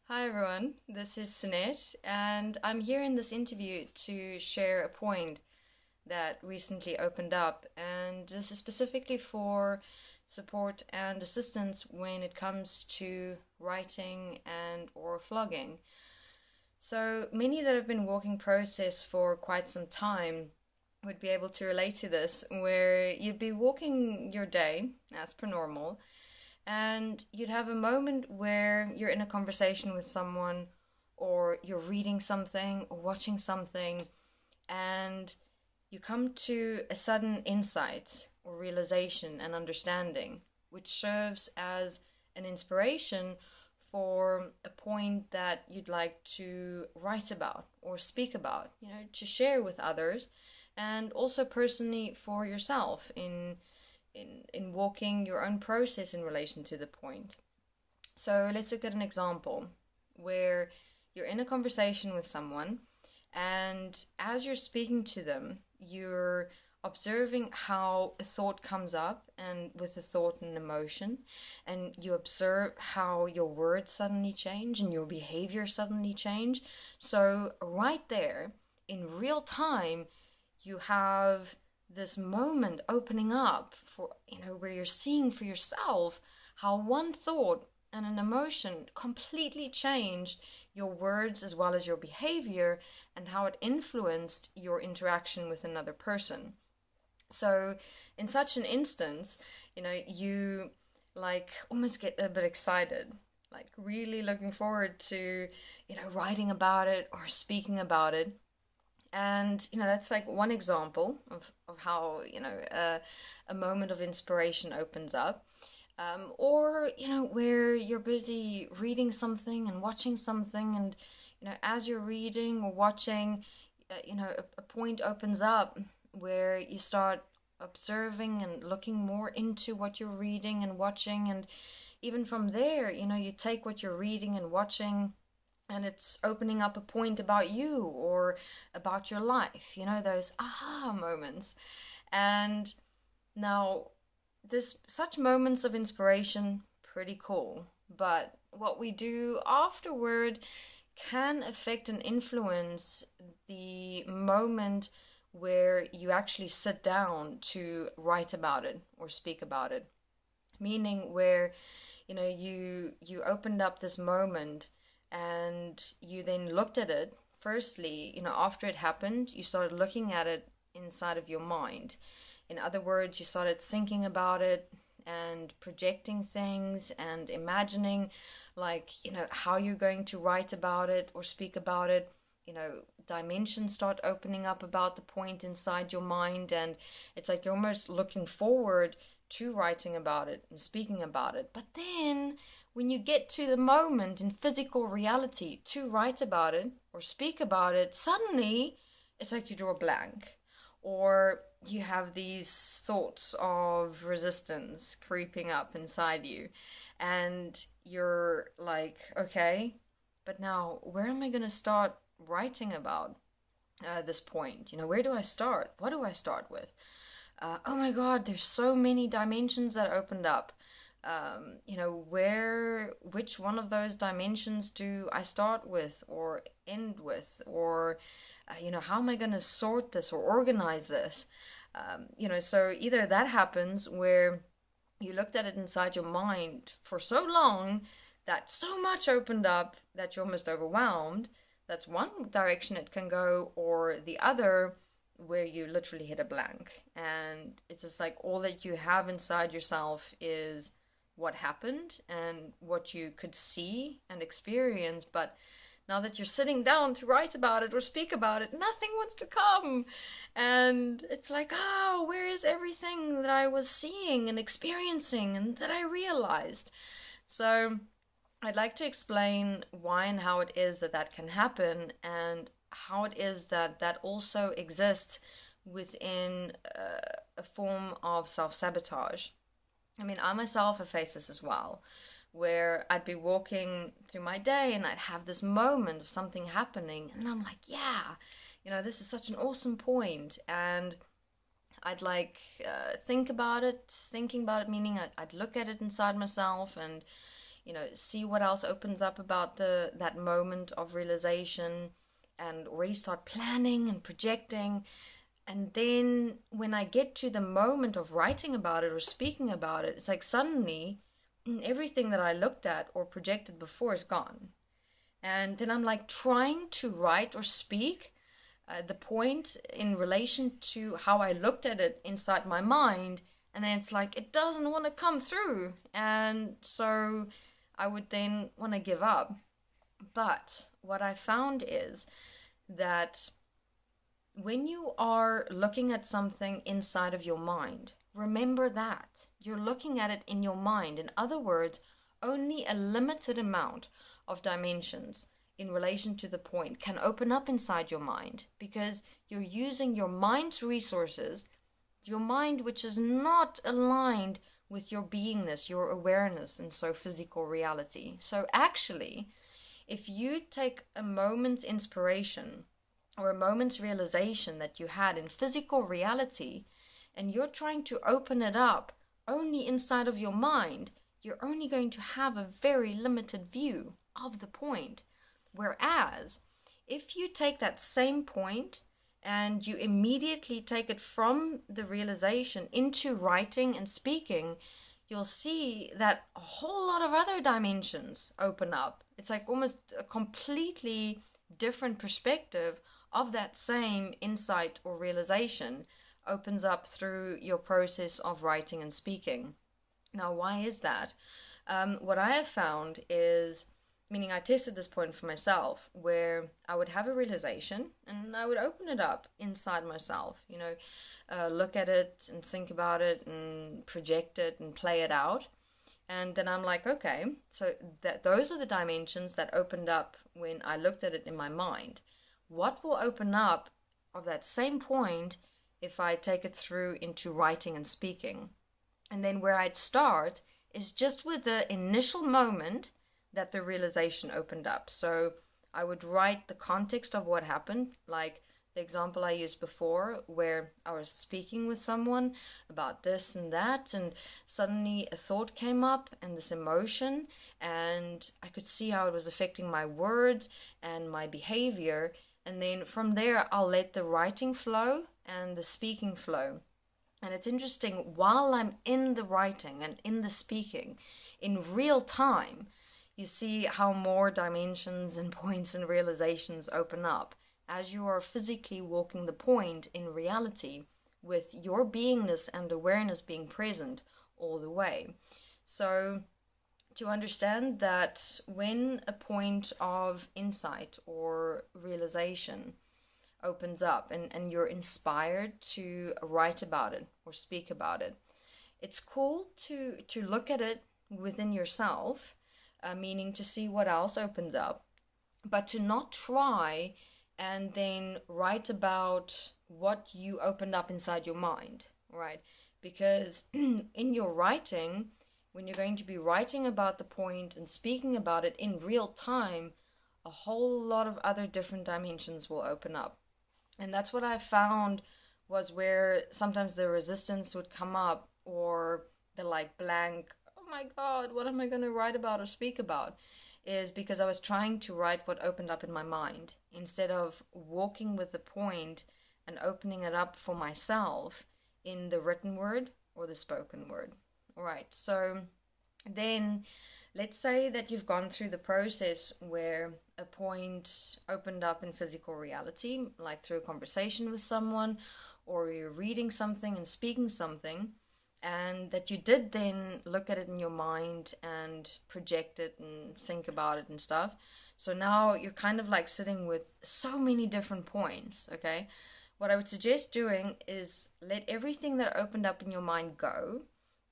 Hi everyone, this is Sunette, and I'm here in this interview to share a point that recently opened up, and this is specifically for support and assistance when it comes to writing and or vlogging. So many that have been walking process for quite some time would be able to relate to this, where you'd be walking your day as per normal and you'd have a moment where you're in a conversation with someone, or you're reading something, or watching something, and you come to a sudden insight, or realization and understanding, which serves as an inspiration for a point that you'd like to write about, or speak about, to share with others, and also personally for yourself in walking your own process in relation to the point. So let's look at an example where you're in a conversation with someone, and as you're speaking to them, you're observing how a thought comes up, and with a thought and emotion, and you observe how your words suddenly change and your behavior suddenly change. So right there in real time, you have this moment opening up for, where you're seeing for yourself how one thought and an emotion completely changed your words as well as your behavior, and how it influenced your interaction with another person. So in such an instance, you like almost get a bit excited, like really looking forward to, writing about it or speaking about it. And, that's like one example of how, a moment of inspiration opens up. Or, where you're busy reading something and watching something, and, as you're reading or watching, a point opens up where you start observing and looking more into what you're reading and watching. And even from there, you take what you're reading and watching, and it's opening up a point about you or about your life, those aha moments. And now, such moments of inspiration, pretty cool. But what we do afterward can affect and influence the moment where you actually sit down to write about it or speak about it. Meaning where, you opened up this moment, and you then looked at it. Firstly, after it happened, you started looking at it inside of your mind. In other words, you started thinking about it and projecting things and imagining, like, how you're going to write about it or speak about it. Dimensions start opening up about the point inside your mind, and it's like you're almost looking forward to writing about it and speaking about it. But then when you get to the moment in physical reality to write about it or speak about it, suddenly it's like you draw a blank, or you have these thoughts of resistance creeping up inside you, and you're like, okay, but now where am I going to start writing about this point? Where do I start? What do I start with? Oh my God, there's so many dimensions that opened up. Which one of those dimensions do I start with or end with? Or, how am I going to sort this or organize this? So either that happens where you looked at it inside your mind for so long that so much opened up that you're almost overwhelmed. That's one direction it can go, or the other, where you literally hit a blank, and it's just like all that you have inside yourself is what happened and what you could see and experience. But now that you're sitting down to write about it or speak about it, nothing wants to come, and it's like, oh, where is everything that I was seeing and experiencing and that I realized? So I'd like to explain why and how it is that can happen, and how it is that also exists within a form of self-sabotage. I mean, I myself have faced this as well, where I'd be walking through my day and I'd have this moment of something happening, and I'm like, yeah, this is such an awesome point, and I'd thinking about it, meaning I'd look at it inside myself, and see what else opens up about that moment of realization, and already start planning and projecting. And then when I get to the moment of writing about it or speaking about it, it's like suddenly everything that I looked at or projected before is gone. And then I'm like trying to write or speak the point in relation to how I looked at it inside my mind. And then it's like, it doesn't want to come through. And so I would then want to give up. But what I found is that when you are looking at something inside of your mind, remember that you're looking at it in your mind. In other words, only a limited amount of dimensions in relation to the point can open up inside your mind, because you're using your mind's resources, your mind which is not aligned with your beingness, your awareness, and so physical reality. So actually, if you take a moment's inspiration or a moment's realization that you had in physical reality, and you're trying to open it up only inside of your mind, you're only going to have a very limited view of the point. Whereas, if you take that same point and you immediately take it from the realization into writing and speaking, you'll see that a whole lot of other dimensions open up. It's like almost a completely different perspective of that same insight or realization opens up through your process of writing and speaking. Now, why is that? What I have found is, meaning I tested this point for myself, where I would have a realization and I would open it up inside myself, look at it and think about it and project it and play it out. And then I'm like, okay, so those are the dimensions that opened up when I looked at it in my mind. What will open up of that same point if I take it through into writing and speaking? And then where I'd start is just with the initial moment that the realization opened up. So I would write the context of what happened, like the example I used before, where I was speaking with someone about this and that, and suddenly a thought came up and this emotion, and I could see how it was affecting my words and my behavior. And then from there, I'll let the writing flow and the speaking flow. And it's interesting, while I'm in the writing and in the speaking, in real time, you see how more dimensions and points and realizations open up as you are physically walking the point in reality, with your beingness and awareness being present all the way. So to understand that when a point of insight or realization opens up and you're inspired to write about it or speak about it, it's cool to look at it within yourself, meaning to see what else opens up, but to not try and then write about what you opened up inside your mind, right? Because in your writing, when you're going to be writing about the point and speaking about it in real time, a whole lot of other different dimensions will open up. And that's what I found was where sometimes the resistance would come up, or the blank, oh my God, what am I going to write about or speak about? Is because I was trying to write what opened up in my mind instead of walking with the point and opening it up for myself in the written word or the spoken word. All right, so then let's say that you've gone through the process where a point opened up in physical reality, like through a conversation with someone, or you're reading something and speaking something, and that you did then look at it in your mind and project it and think about it and stuff. So now you're kind of like sitting with so many different points, okay? What I would suggest doing is let everything that opened up in your mind go,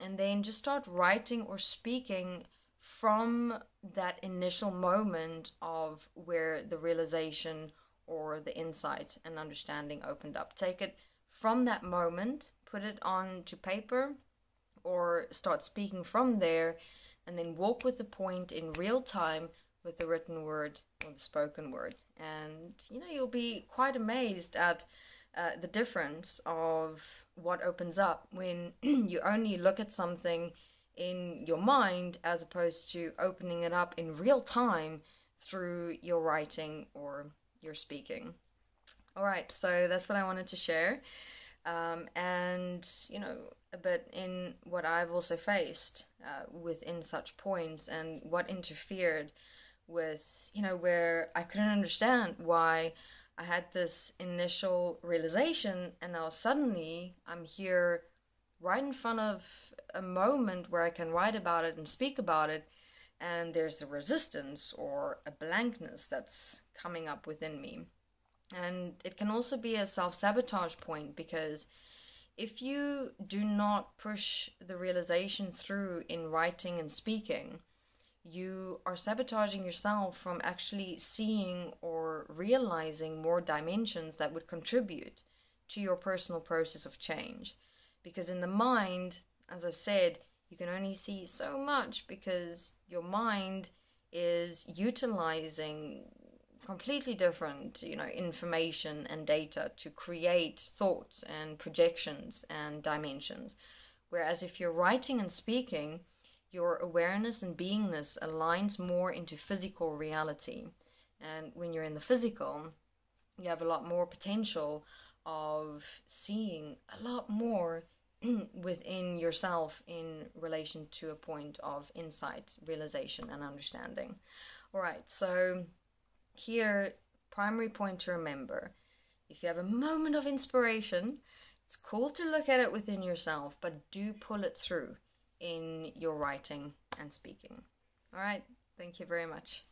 and then just start writing or speaking from that initial moment of where the realization or the insight and understanding opened up. Take it from that moment, put it onto paper, or start speaking from there, and then walk with the point in real time with the written word or the spoken word. And you'll be quite amazed at the difference of what opens up when you only look at something in your mind as opposed to opening it up in real time through your writing or your speaking. All right, so that's what I wanted to share. And, you know, a bit in what I've also faced within such points, and what interfered with, you know, where I couldn't understand why I had this initial realization, and now suddenly I'm here right in front of a moment where I can write about it and speak about it, and there's the resistance or a blankness that's coming up within me. And it can also be a self-sabotage point, because if you do not push the realization through in writing and speaking, you are sabotaging yourself from actually seeing or realizing more dimensions that would contribute to your personal process of change. Because in the mind, as I've said, you can only see so much, because your mind is utilizing completely different, you know, information and data to create thoughts and projections and dimensions. Whereas if you're writing and speaking, your awareness and beingness aligns more into physical reality. And when you're in the physical, you have a lot more potential of seeing a lot more within yourself in relation to a point of insight, realization, and understanding. All right, so here, primary point to remember: if you have a moment of inspiration, it's cool to look at it within yourself, but do pull it through in your writing and speaking. All right, thank you very much.